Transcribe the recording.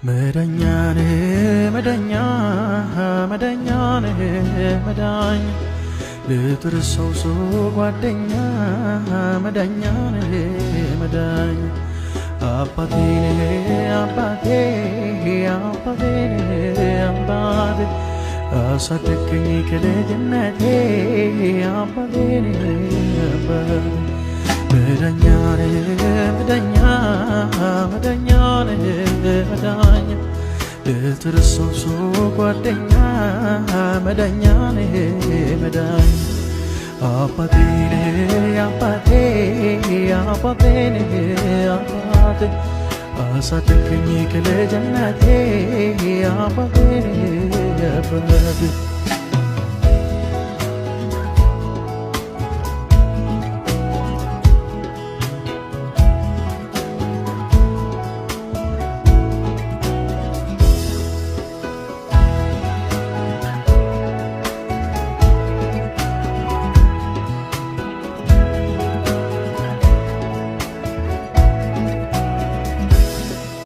መዳኛኔ መዳኛ መዳኛኔ መዳኝ ልትርሰው ሰው ጓደኛ መዳኛኔ መዳኝ አባቴኔ አባቴ አባቴኔ አባቴ አሳደገኝ ከልጅነቴ አባቴኔ አባቴ መዳኛኔ መዳኛ መዳኛኔ መዳኝ ልትርሰው ሰው ጓደኛ መዳኛኔ መዳኝ አባቴኔ አባቴ አባቴኔ አባቴ አሳደገኝ ከልጅነቴ አባቴኔ አባቴ